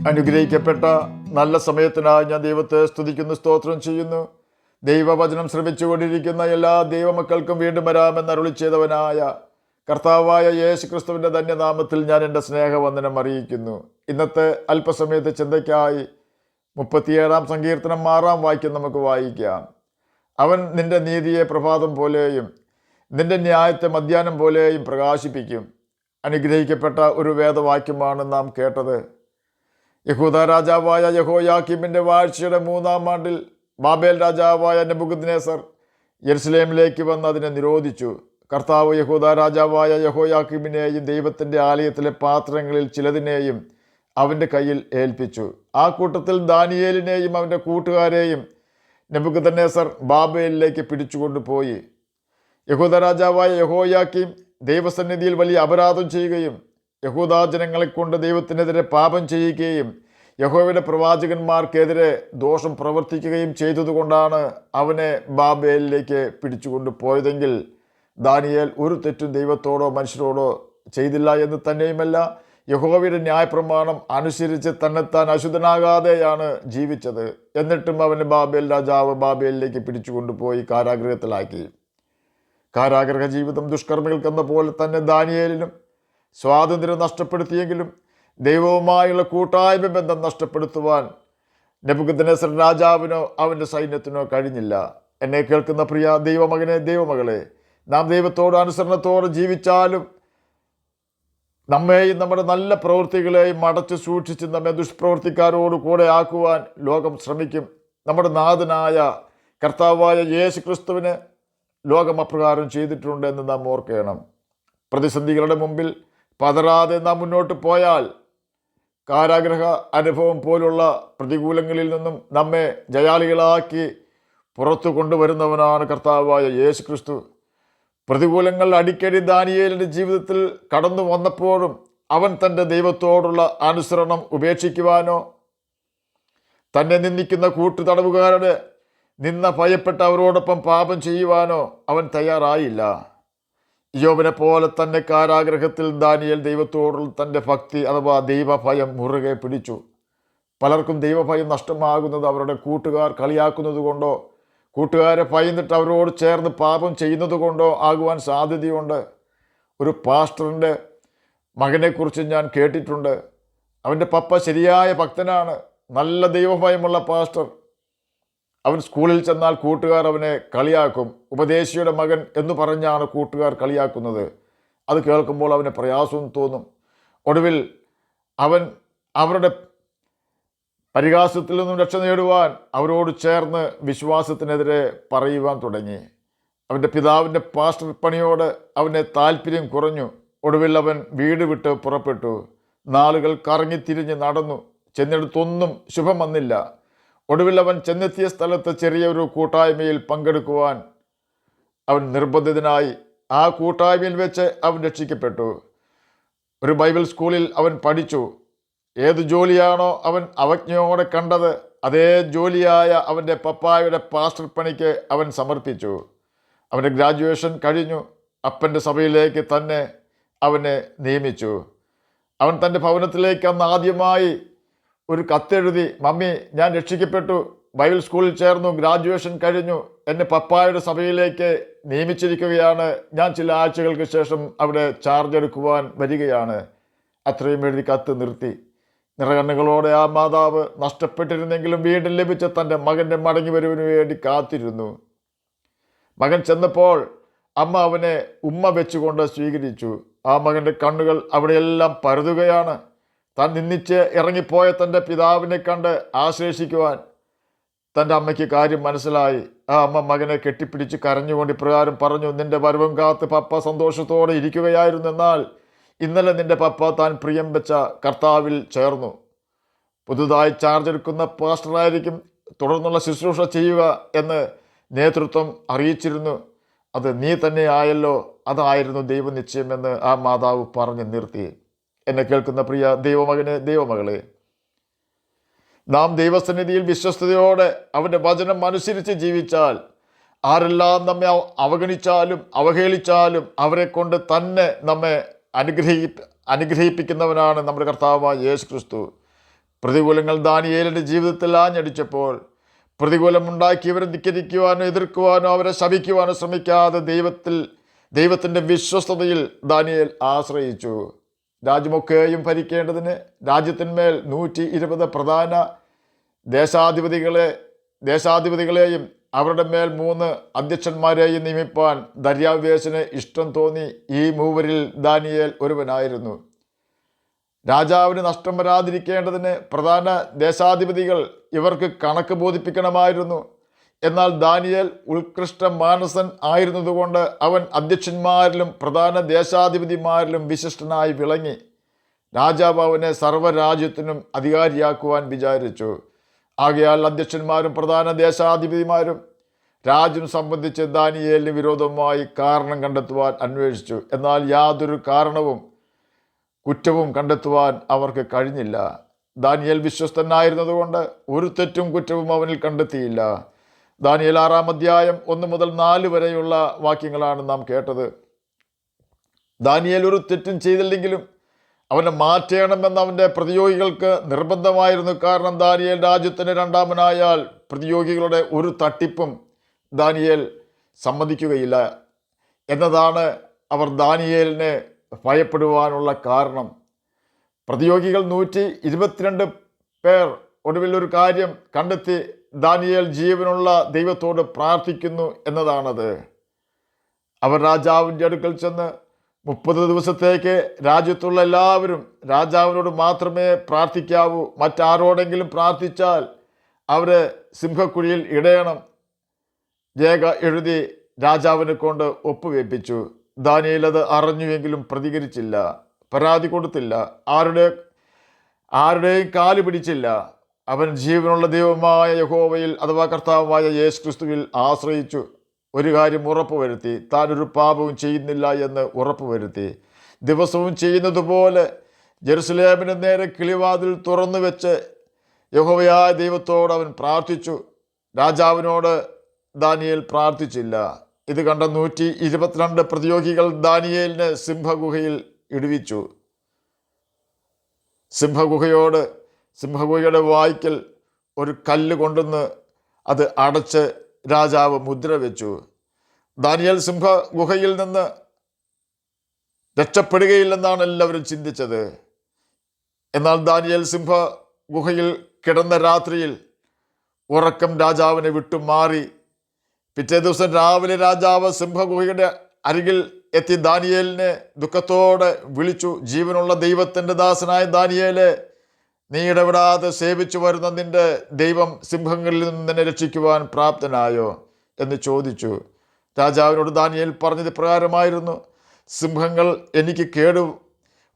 അനുഗ്രഹിക്കപ്പെട്ട നല്ല സമയത്തിനായി ഞാൻ ദൈവത്തെ സ്തുതിക്കുന്നു, സ്തോത്രം ചെയ്യുന്നു. ദൈവവചനം ശ്രമിച്ചുകൊണ്ടിരിക്കുന്ന എല്ലാ ദൈവമക്കൾക്കും വീണ്ടും വരാമെന്ന് അരുളി ചെയ്തവനായ കർത്താവായ യേശു ക്രിസ്തുവിൻ്റെ ധന്യനാമത്തിൽ ഞാൻ എൻ്റെ സ്നേഹവന്ദനം അറിയിക്കുന്നു. ഇന്നത്തെ അല്പസമയത്തെ ചിന്തയ്ക്കായി 37 സങ്കീർത്തനം 6 വാക്യം നമുക്ക് വായിക്കാം. അവൻ നിന്റെ നീതിയെ പ്രഭാതം പോലെയും നിന്റെ ന്യായത്തെ മധ്യാഹ്നം പോലെയും പ്രകാശിപ്പിക്കും. അനുഗ്രഹിക്കപ്പെട്ട ഒരു വേദവാക്യമാണ് നാം കേട്ടത്. യഹൂദ രാജാവായ യഹോയാക്കീമിൻ്റെ വാഴ്ചയുടെ 3-ാം ആണ്ടിൽ ബാബേൽ രാജാവായ നെബൂഖദ്നേസർ യെരുശലേമിലേക്ക് വന്ന് അതിനെ നിരോധിച്ചു. കർത്താവ് യഹൂദ രാജാവായ യഹോയാക്കീമിനെയും ദൈവത്തിൻ്റെ ആലയത്തിലെ പാത്രങ്ങളിൽ ചിലതിനെയും അവൻ്റെ കയ്യിൽ ഏൽപ്പിച്ചു. ആ കൂട്ടത്തിൽ ദാനിയേലിനെയും അവൻ്റെ കൂട്ടുകാരെയും നെബൂഖദ്നേസർ ബാബേലിലേക്ക് പിടിച്ചുകൊണ്ടുപോയി. യഹൂദ രാജാവായ യഹോയാക്കീം ദൈവസന്നിധിയിൽ വലിയ അപരാധം ചെയ്യുകയും യഹൂദ ജനങ്ങളെ കൊണ്ട് ദൈവത്തിനെതിരെ പാപം ചെയ്യുകയും യഹോവയുടെ പ്രവാചകന്മാർക്കെതിരെ ദോഷം പ്രവർത്തിക്കുകയും ചെയ്തതുകൊണ്ടാണ് അവനെ ബാബേലിലേക്ക് പിടിച്ചുകൊണ്ട് പോയതെങ്കിൽ ദാനിയേൽ ഒരു തെറ്റും ദൈവത്തോടോ മനുഷ്യരോടോ ചെയ്തില്ല എന്ന് തന്നെയുമല്ല, യഹോവയുടെ ന്യായപ്രമാണം അനുസരിച്ച് തന്നെത്താൻ അശുദ്ധനാകാതെയാണ് ജീവിച്ചത്. എന്നിട്ടും അവന് ബാബേൽ രാജാവ് ബാബേലിലേക്ക് പിടിച്ചുകൊണ്ടുപോയി കാരാഗൃഹത്തിലാക്കി. കാരാഗ്രഹ ജീവിതം ദുഷ്കർമ്മികൾക്കെന്ന പോലെ തന്നെ ദാനിയേലിനും സ്വാതന്ത്ര്യം നഷ്ടപ്പെടുത്തിയെങ്കിലും ദൈവവുമായുള്ള കൂട്ടായ്മ ബന്ധം നഷ്ടപ്പെടുത്തുവാൻ നെബൂഖദ്നേസർ രാജാവിനോ അവൻ്റെ സൈന്യത്തിനോ കഴിഞ്ഞില്ല. എന്നെ കേൾക്കുന്ന പ്രിയ ദൈവമകനെ, ദൈവമകളെ, നാം ദൈവത്തോട് അനുസരണത്തോടെ ജീവിച്ചാലും നമ്മെയും നമ്മുടെ നല്ല പ്രവൃത്തികളെയും അടച്ചു സൂക്ഷിച്ച് നമ്മെ ദുഷ്പ്രവൃത്തിക്കാരോട് കൂടെ ആക്കുവാൻ ലോകം ശ്രമിക്കും. നമ്മുടെ നാഥനായ കർത്താവായ യേശു ക്രിസ്തുവിന് ലോകം അപ്രകാരം ചെയ്തിട്ടുണ്ട് എന്ന് നാം ഓർക്കണം. പ്രതിസന്ധികളുടെ മുമ്പിൽ പതറാതെ നാം മുന്നോട്ട് പോയാൽ കാരാഗ്രഹ അനുഭവം പോലുള്ള പ്രതികൂലങ്ങളിൽ നിന്നും നമ്മെ ജയാളികളാക്കി പുറത്തു കൊണ്ടുവരുന്നവനാണ് കർത്താവായ യേശു ക്രിസ്തു. പ്രതികൂലങ്ങൾ അടിക്കടി ദാനിയേലിൻ്റെ ജീവിതത്തിൽ കടന്നു വന്നപ്പോഴും അവൻ തൻ്റെ ദൈവത്തോടുള്ള അനുസരണം ഉപേക്ഷിക്കുവാനോ തന്നെ നിന്ദിക്കുന്ന കൂട്ടുതടവുകാരുടെ നിന്ന ഭയപ്പെട്ട് അവരോടൊപ്പം പാപം ചെയ്യുവാനോ അവൻ തയ്യാറായില്ല. യോബിനെ പോലെ തന്നെ കാരാഗ്രഹത്തിൽ ദാനിയേൽ ദൈവത്തോടുള്ള തൻ്റെ ഭക്തി അഥവാ ദൈവഭയം മുറുകെ പിടിച്ചു. പലർക്കും ദൈവഭയം നഷ്ടമാകുന്നത് അവരുടെ കൂട്ടുകാർ കളിയാക്കുന്നത് കൊണ്ടോ കൂട്ടുകാരെ ഭയന്നിട്ട് അവരോട് ചേർന്ന് പാപം ചെയ്യുന്നത് കൊണ്ടോ ആകുവാൻ സാധ്യതയുണ്ട്. ഒരു പാസ്റ്ററിൻ്റെ മകനെക്കുറിച്ച് ഞാൻ കേട്ടിട്ടുണ്ട്. അവൻ്റെ പപ്പ ശരിയായ ഭക്തനാണ്, നല്ല ദൈവഭയമുള്ള പാസ്റ്റർ. അവൻ സ്കൂളിൽ ചെന്നാൽ കൂട്ടുകാർ അവനെ കളിയാക്കും. ഉപദേശിയുടെ മകൻ എന്ന് പറഞ്ഞാണ് കൂട്ടുകാർ കളിയാക്കുന്നത്. അത് കേൾക്കുമ്പോൾ അവന് പ്രയാസവും തോന്നും. ഒടുവിൽ അവൻ അവരുടെ പരിഹാസത്തിൽ നിന്നും രക്ഷ നേടുവാൻ അവരോട് ചേർന്ന് വിശ്വാസത്തിനെതിരെ പറയുവാൻ തുടങ്ങി. അവൻ്റെ പിതാവിൻ്റെ പാസ്റ്റർ പണിയോട് അവന് താല്പര്യം കുറഞ്ഞു. ഒടുവിൽ അവൻ വീട് വിട്ട് പുറപ്പെട്ടു. നാളുകൾ കറങ്ങിത്തിരിഞ്ഞ് നടന്നു. ചെന്നിടത്തൊന്നും ശുഭം വന്നില്ല. ഒടുവിൽ അവൻ ചെന്നെത്തിയ സ്ഥലത്ത് ചെറിയൊരു കൂട്ടായ്മയിൽ പങ്കെടുക്കുവാൻ അവൻ നിർബന്ധിതനായി. ആ കൂട്ടായ്മയിൽ വെച്ച് അവൻ രക്ഷിക്കപ്പെട്ടു. ഒരു ബൈബിൾ സ്കൂളിൽ അവൻ പഠിച്ചു. ഏത് ജോലിയാണോ അവൻ അവജ്ഞയോടെ കണ്ടത്, അതേ ജോലിയായ അവൻ്റെ പപ്പായുടെ പാസ്റ്റർ പണിക്ക് അവൻ സമർപ്പിച്ചു. അവൻ്റെ ഗ്രാജുവേഷൻ കഴിഞ്ഞു. അപ്പൻ്റെ സഭയിലേക്ക് തന്നെ അവനെ നിയമിച്ചു. അവൻ തൻ്റെ ഭവനത്തിലേക്ക് അന്ന് ആദ്യമായി ഒരു കത്തെഴുതി, മമ്മി, ഞാൻ രക്ഷിക്കപ്പെട്ടു, ബൈബിൾ സ്കൂളിൽ ചേർന്നു, ഗ്രാജുവേഷൻ കഴിഞ്ഞു, എന്നെ പപ്പായുടെ സഭയിലേക്ക് നിയമിച്ചിരിക്കുകയാണ്, ഞാൻ ചില ആഴ്ചകൾക്ക് ശേഷം അവിടെ ചാർജ് എടുക്കുവാൻ വരികയാണ്. അത്രയും എഴുതി കത്ത് നിർത്തി. നിറകണ്ണുകളോടെ ആ മാതാവ് നഷ്ടപ്പെട്ടിരുന്നെങ്കിലും വീണ്ടും ലഭിച്ച തൻ്റെ മകൻ്റെ മടങ്ങി വരുവിന് വേണ്ടി കാത്തിരുന്നു. മകൻ ചെന്നപ്പോൾ അമ്മ അവനെ ഉമ്മ വെച്ചുകൊണ്ട് സ്വീകരിച്ചു. ആ മകൻ്റെ കണ്ണുകൾ അവിടെയെല്ലാം പരതുകയാണ്. താൻ നിന്നിച്ച് ഇറങ്ങിപ്പോയ തൻ്റെ പിതാവിനെ കണ്ട് ആശ്ലേഷിക്കുവാൻ തൻ്റെ അമ്മയ്ക്ക് കാര്യം മനസ്സിലായി. ആ അമ്മ മകനെ കെട്ടിപ്പിടിച്ച് കരഞ്ഞുകൊണ്ട് ഇപ്രകാരം പറഞ്ഞു, നിന്റെ വരവും കാത്ത് പപ്പ സന്തോഷത്തോടെ ഇരിക്കുകയായിരുന്നു. എന്നാൽ ഇന്നലെ നിന്റെ പപ്പ താൻ പ്രിയം വെച്ച കർത്താവിൽ ചേർന്നു. പുതുതായി ചാർജ് എടുക്കുന്ന പാസ്റ്ററായിരിക്കും തുടർന്നുള്ള ശുശ്രൂഷ ചെയ്യുക എന്ന് നേതൃത്വം അറിയിച്ചിരുന്നു. അത് നീ തന്നെ ആയല്ലോ, അതായിരുന്നു ദൈവനിശ്ചയമെന്ന് ആ മാതാവ് പറഞ്ഞു നിർത്തി. എന്നെ കേൾക്കുന്ന പ്രിയ ദൈവമകനെ, ദൈവമകളെ, നാം ദൈവസന്നിധിയിൽ വിശ്വസ്തയോടെ അവൻ്റെ വചനം അനുസരിച്ച് ജീവിച്ചാൽ ആരെല്ലാം നമ്മെ അവഗണിച്ചാലും അവഹേളിച്ചാലും അവരെ കൊണ്ട് തന്നെ നമ്മെ അനുഗ്രഹിപ്പിക്കുന്നവനാണ് നമ്മുടെ കർത്താവായ യേശു ക്രിസ്തു. പ്രതികൂലങ്ങൾ ദാനിയേലിൻ്റെ ജീവിതത്തിൽ ആഞ്ഞടിച്ചപ്പോൾ പ്രതികൂലമുണ്ടാക്കിയവരെ ധിക്കരിക്കുവാനോ എതിർക്കുവാനോ അവരെ ശപിക്കുവാനോ ശ്രമിക്കാതെ ദൈവത്തിൻ്റെ വിശ്വസ്തതയിൽ ദാനിയേൽ ആശ്രയിച്ചു. രാജ്യമൊക്കെയും ഭരിക്കേണ്ടതിന് രാജ്യത്തിന്മേൽ 120 പ്രധാന ദേശാധിപതികളെയും അവരുടെ മേൽ 3 അധ്യക്ഷന്മാരെയും നിയമിപ്പാൻ ദര്യാവേശന് ഇഷ്ടം തോന്നി. ഈ മൂവരിൽ ദാനിയേൽ ഒരുവനായിരുന്നു. രാജാവിന് നഷ്ടം വരാതിരിക്കേണ്ടതിന് പ്രധാന ദേശാധിപതികൾ ഇവർക്ക് കണക്ക് ബോധിപ്പിക്കണമായിരുന്നു. എന്നാൽ ദാനിയേൽ ഉത്കൃഷ്ട മാനസൻ ആയിരുന്നതുകൊണ്ട് അവൻ അധ്യക്ഷന്മാരിലും പ്രധാന ദേശാധിപതിമാരിലും വിശിഷ്ടനായി വിളങ്ങി. രാജാവ് അവനെ സർവ്വരാജ്യത്തിനും അധികാരിയാക്കുവാൻ വിചാരിച്ചു. ആകയാൽ അധ്യക്ഷന്മാരും പ്രധാന ദേശാധിപതിമാരും രാജ്യം സംബന്ധിച്ച് ദാനിയേലിന് വിരോധമായി കാരണം കണ്ടെത്തുവാൻ അന്വേഷിച്ചു. എന്നാൽ യാതൊരു കുറ്റവും കണ്ടെത്തുവാൻ അവർക്ക് കഴിഞ്ഞില്ല. ദാനിയേൽ വിശ്വസ്തനായിരുന്നതുകൊണ്ട് ഒരു തെറ്റും കുറ്റവും അവനിൽ കണ്ടെത്തിയില്ല. ദാനിയേൽ 6-ാം അധ്യായം 1 മുതൽ 4 വരെയുള്ള വാക്യങ്ങളാണ് നാം കേട്ടത്. ദാനിയേൽ ഒരു തെറ്റും ചെയ്തില്ലെങ്കിലും അവനെ മാറ്റണമെന്ന് അവൻ്റെ പ്രതിയോഗികൾക്ക് നിർബന്ധമായിരുന്നു. കാരണം ദാനിയേൽ രാജ്യത്തിന് രണ്ടാമനായാൽ പ്രതിയോഗികളുടെ ഒരു തട്ടിപ്പും ദാനിയേൽ സമ്മതിക്കുകയില്ല എന്നതാണ് അവർ ദാനിയേലിനെ ഭയപ്പെടുവാനുള്ള കാരണം. പ്രതിയോഗികൾ 122 പേർ ഒടുവിൽ ഒരു കാര്യം കണ്ടെത്തി ദാനിയേൽ ജീവനുള്ള ദൈവത്തോട് പ്രാർത്ഥിക്കുന്നു എന്നതാണത്. അവർ രാജാവിൻ്റെ അടുക്കൽ ചെന്ന് 30 ദിവസത്തേക്ക് രാജ്യത്തുള്ള എല്ലാവരും രാജാവിനോട് മാത്രമേ പ്രാർത്ഥിക്കാവൂ, മറ്റാരോടെങ്കിലും പ്രാർത്ഥിച്ചാൽ അവരെ സിംഹക്കുഴിയിൽ ഇടയണം രേഖ എഴുതി രാജാവിനെ കൊണ്ട് ഒപ്പുവെപ്പിച്ചു. ദാനിയേൽ അത് അറിഞ്ഞുവെങ്കിലും പ്രതികരിച്ചില്ല, പരാതി കൊടുത്തില്ല, ആരുടെയും കാല് പിടിച്ചില്ല. അവൻ ജീവനുള്ള ദൈവമായ യഹോവയിൽ അഥവാ കർത്താവായ യേശുക്രിസ്തുവിൽ ആശ്രയിച്ചു. ഒരു കാര്യം ഉറപ്പുവരുത്തി, താനൊരു പാപവും ചെയ്യുന്നില്ല എന്ന് ഉറപ്പുവരുത്തി. ദിവസവും ചെയ്യുന്നത് പോലെ ജെറുസലേമിന് നേരെ കിളിവാതിൽ തുറന്നു വെച്ച് യഹോവയായ ദൈവത്തോട് അവൻ പ്രാർത്ഥിച്ചു. രാജാവിനോട് ദാനിയേൽ പ്രാർത്ഥിച്ചില്ല. ഇത് കണ്ട 122 പ്രതിയോഗികൾ ദാനിയേലിനെ സിംഹഗുഹയിൽ ഇടുവിച്ചു. സിംഹഗുഹയുടെ വായ്ക്കൽ ഒരു കല്ല് കൊണ്ടുവന്ന് അത് അടച്ച് രാജാവ് മുദ്ര വെച്ചു. ദാനിയേൽ സിംഹഗുഹയിൽ നിന്ന് രക്ഷപ്പെടുകയില്ലെന്നാണ് എല്ലാവരും ചിന്തിച്ചത്. എന്നാൽ ദാനിയേൽ സിംഹഗുഹയിൽ കിടന്ന രാത്രിയിൽ ഉറക്കം രാജാവിനെ വിട്ടുമാറി. പിറ്റേ ദിവസം രാവിലെ രാജാവ് സിംഹഗുഹയുടെ അരികിൽ എത്തി ദാനിയേലിനെ ദുഃഖത്തോടെ വിളിച്ചു. ജീവനുള്ള ദൈവത്തിൻ്റെ ദാസനായ ദാനിയേലെ, നീ ഇടപെടാതെ സേവിച്ചു വരുന്ന നിന്റെ ദൈവം സിംഹങ്ങളിൽ നിന്ന് നിന്നെ രക്ഷിക്കുവാൻ പ്രാപ്തനായോ എന്ന് ചോദിച്ചു. രാജാവിനോട് ദാനിയേൽ പറഞ്ഞത് പ്രകാരമായിരുന്നു. സിംഹങ്ങൾ എനിക്ക് കേടു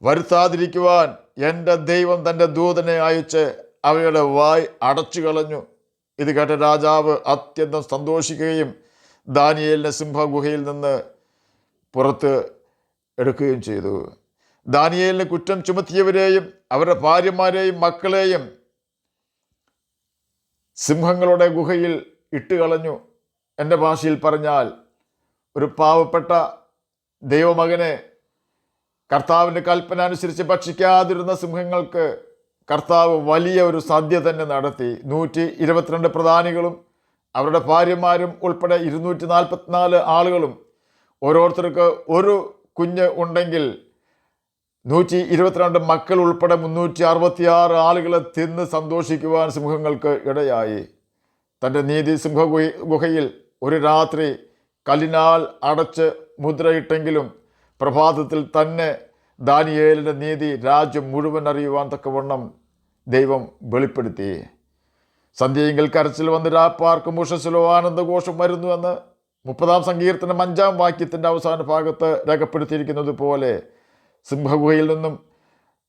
വരുത്താതിരിക്കുവാൻ എൻ്റെ ദൈവം തൻ്റെ ദൂതനെ അയച്ച് അവയുടെ വായ് അടച്ചു കളഞ്ഞു. ഇത് കേട്ട രാജാവ് അത്യന്തം സന്തോഷിക്കുകയും ദാനിയേലിനെ സിംഹഗുഹയിൽ നിന്ന് പുറത്ത് എടുക്കുകയും ചെയ്തു. ദാനിയേലിന് കുറ്റം ചുമത്തിയവരെയും അവരുടെ ഭാര്യമാരെയും മക്കളെയും സിംഹങ്ങളുടെ ഗുഹയിൽ ഇട്ടുകളഞ്ഞു. എൻ്റെ ഭാഷയിൽ പറഞ്ഞാൽ, ഒരു പാവപ്പെട്ട ദൈവമകനെ കർത്താവിൻ്റെ കൽപ്പന അനുസരിച്ച് ഭക്ഷിക്കാതിരുന്ന സിംഹങ്ങൾക്ക് കർത്താവ് വലിയ ഒരു സദ്യ തന്നെ നടത്തി. 122 പ്രധാനികളും അവരുടെ ഭാര്യമാരും ഉൾപ്പെടെ 244 ആളുകളും, ഓരോരുത്തർക്ക് ഒരു കുഞ്ഞ് ഉണ്ടെങ്കിൽ 122 മക്കൾ ഉൾപ്പെടെ 366 ആളുകളെ തിന്ന് സന്തോഷിക്കുവാൻ സിംഹങ്ങൾക്ക് ഇടയായി. തൻ്റെ നീതി സിംഹഗുഹയിൽ ഒരു രാത്രി കല്ലിനാൽ അടച്ച് മുദ്രയിട്ടെങ്കിലും പ്രഭാതത്തിൽ തന്നെ ദാനിയേലിൻ്റെ നീതി രാജ്യം മുഴുവൻ അറിയുവാൻ തക്കവണ്ണം ദൈവം വെളിപ്പെടുത്തി. സന്ധ്യയെങ്കിൽ കരച്ചിൽ വന്ന് രാപ്പാർക്കും ഉഷസ്സിലോ ആനന്ദഘോഷം വരുന്നുവെന്ന് 30-ാം സങ്കീർത്തനം 5-ാം വാക്യത്തിൻ്റെ അവസാന ഭാഗത്ത് രേഖപ്പെടുത്തിയിരിക്കുന്നത് പോലെ സിംഹഗുഹയിൽ നിന്നും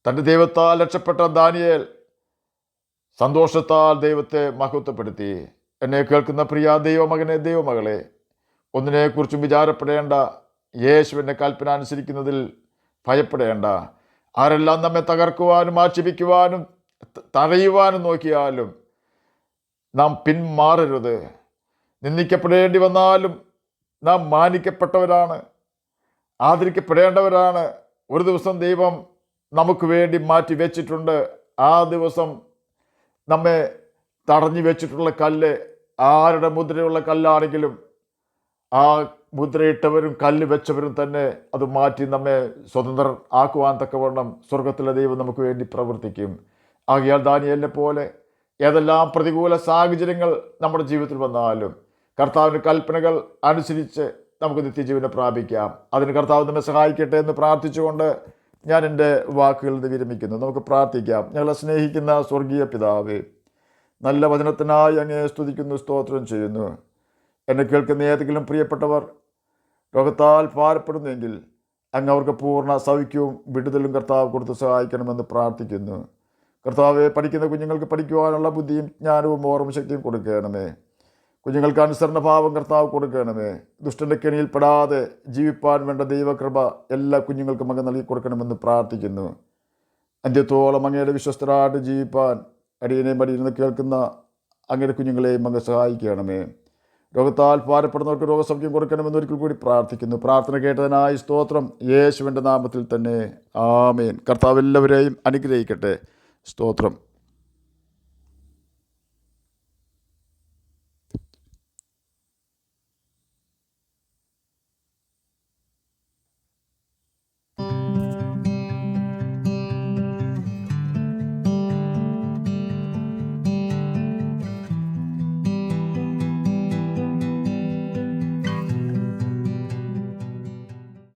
തൻ്റെ ദൈവത്താൽ രക്ഷപ്പെട്ട ദാനിയേൽ സന്തോഷത്താൽ ദൈവത്തെ മഹത്വപ്പെടുത്തി. എന്നെ കേൾക്കുന്ന പ്രിയ ദൈവമകനെ, ദൈവമകളെ, ഒന്നിനെക്കുറിച്ചും വിചാരപ്പെടേണ്ട. യേശുവിൻ്റെ കൽപ്പന അനുസരിക്കുന്നതിൽ ഭയപ്പെടേണ്ട. ആരെല്ലാം നമ്മെ തകർക്കുവാനും ആക്ഷേപിക്കുവാനും തടയുവാനും നോക്കിയാലും നാം പിന്മാറരുത്. നിന്ദിക്കപ്പെടേണ്ടി വന്നാലും നാം മാനിക്കപ്പെട്ടവരാണ്, ആദരിക്കപ്പെടേണ്ടവരാണ്. ഒരു ദിവസം ദൈവം നമുക്ക് വേണ്ടി മാറ്റി വെച്ചിട്ടുണ്ട്. ആ ദിവസം നമ്മെ തടഞ്ഞു വെച്ചിട്ടുള്ള കല്ല് ആരുടെ മുദ്രയുള്ള കല്ലാണെങ്കിലും ആ മുദ്രയിട്ടവരും കല്ല് വെച്ചവരും തന്നെ അത് മാറ്റി നമ്മെ സ്വതന്ത്രർ ആക്കുവാൻ തക്കവണ്ണം സ്വർഗത്തിലെ ദൈവം നമുക്ക് വേണ്ടി പ്രവർത്തിക്കും. ആകയാൽ ദാനിയേലിനെ പോലെ ഏതെല്ലാം പ്രതികൂല സാഹചര്യങ്ങൾ നമ്മുടെ ജീവിതത്തിൽ വന്നാലും കർത്താവിൻ്റെ കൽപ്പനകൾ അനുസരിച്ച് നമുക്ക് നിത്യജീവനെ പ്രാപിക്കാം. അതിന് കർത്താവ് നമ്മെ സഹായിക്കട്ടെ എന്ന് പ്രാർത്ഥിച്ചുകൊണ്ട് ഞാൻ എൻ്റെ വാക്കുകളിൽ നിന്ന് വിരമിക്കുന്നു. നമുക്ക് പ്രാർത്ഥിക്കാം. ഞങ്ങളെ സ്നേഹിക്കുന്ന സ്വർഗീയ പിതാവേ, നല്ല വചനത്തിനായി അങ്ങേ സ്തുതിക്കുന്നു, സ്തോത്രം ചെയ്യുന്നു. എന്നെ കേൾക്കുന്ന ഏതെങ്കിലും പ്രിയപ്പെട്ടവർ രോഗത്താൽ ഭാരപ്പെടുന്നെങ്കിൽ അങ്ങ് അവർക്ക് പൂർണ്ണ സൗഖ്യവും വിടുതലും കർത്താവ് കൊടുത്ത് സഹായിക്കണമെന്ന് പ്രാർത്ഥിക്കുന്നു. കർത്താവെ, പഠിക്കുന്ന കുഞ്ഞുങ്ങൾക്ക് പഠിക്കുവാനുള്ള ബുദ്ധിയും ജ്ഞാനവും ഓർമ്മ ശക്തിയും കൊടുക്കണമേ. കുഞ്ഞുങ്ങൾക്ക് അനുസരണഭാവം കർത്താവ് കൊടുക്കണമേ. ദുഷ്ടൻ്റെ കെണിയിൽപ്പെടാതെ ജീവിപ്പാൻ വേണ്ട ദൈവകൃപ എല്ലാ കുഞ്ഞുങ്ങൾക്കും അങ്ങ് നൽകി കൊടുക്കണമെന്ന് പ്രാർത്ഥിക്കുന്നു. അന്ത്യത്തോളം അങ്ങയുടെ വിശ്വസ്തരായിട്ട് ജീവിപ്പാൻ അടിയനെയും അടിയിരുന്ന് കേൾക്കുന്ന അങ്ങയുടെ കുഞ്ഞുങ്ങളെയും അങ്ങ് സഹായിക്കണമേ. രോഗത്താൽ ഭാരപ്പെടുന്നവർക്ക് രോഗസൗഖ്യം കൊടുക്കണമെന്ന് ഒരിക്കൽ കൂടി പ്രാർത്ഥിക്കുന്നു. പ്രാർത്ഥന കേട്ടതിനായി സ്തോത്രം. യേശുവിൻ്റെ നാമത്തിൽ തന്നെ ആമേൻ. കർത്താവ് എല്ലാവരെയും അനുഗ്രഹിക്കട്ടെ. സ്തോത്രം.